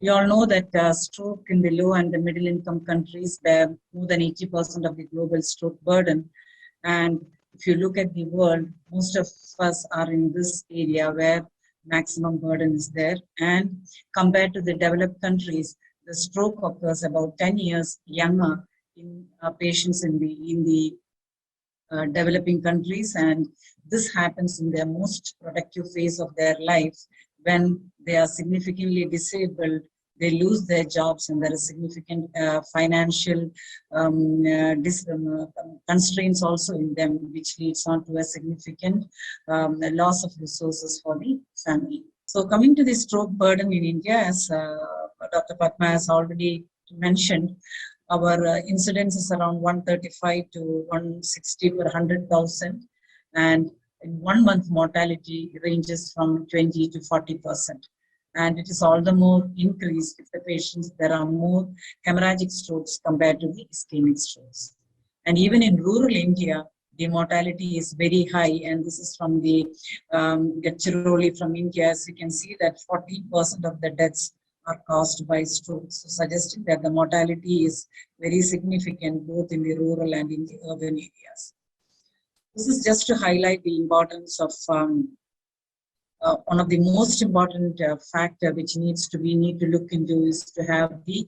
We all know that stroke in the low and the middle income countries bear more than 80% of the global stroke burden. And if you look at the world, most of us are in this area where maximum burden is there. And compared to the developed countries, the stroke occurs about 10 years younger in patients in the developing countries, and this happens in their most productive phase of their lives when they are significantly disabled. They lose their jobs, and there is significant financial constraints also in them, which leads on to a significant loss of resources for the family. So coming to the stroke burden in India, as Dr. Padma has already mentioned, our incidence is around 135 to 160 per 100,000, and in 1 month mortality ranges from 20 to 40%. And it is all the more increased if the patients, there are more hemorrhagic strokes compared to the ischemic strokes. And even in rural India, the mortality is very high, and this is from the Gadchiroli from India. As you can see that 40% of the deaths are caused by strokes, so suggesting that the mortality is very significant both in the rural and in the urban areas. This is just to highlight the importance of one of the most important factor which need to look into is to have the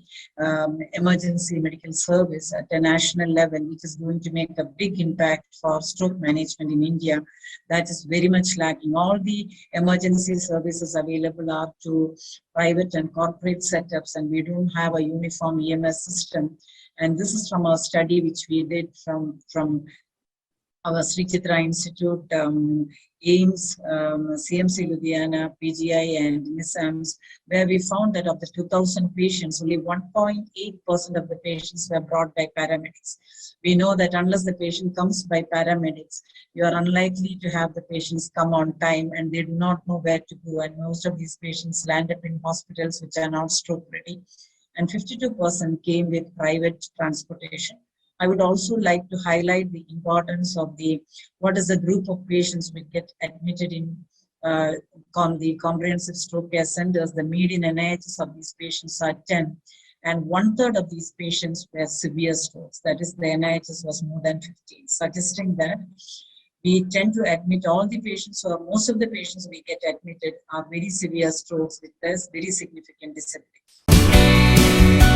emergency medical service at a national level, which is going to make a big impact for stroke management in India. That is very much lacking. All the emergency services available are to private and corporate setups, and we don't have a uniform EMS system. And this is from a study which we did from our Sree Chitra Institute, AIMS, CMC Ludhiana, PGI, and NISAMS, where we found that of the 2,000 patients, only 1.8% of the patients were brought by paramedics. We know that unless the patient comes by paramedics, you are unlikely to have the patients come on time, and they do not know where to go. And most of these patients land up in hospitals which are not stroke ready. And 52% came with private transportation. I would also like to highlight the importance of what is the group of patients we get admitted in the comprehensive stroke care centers. The median NIHs of these patients are 10, and 1/3 of these patients were severe strokes. That is, the NIHs was more than 15, suggesting that we tend to admit all the patients, or most of the patients we get admitted are very severe strokes with very significant disabilities.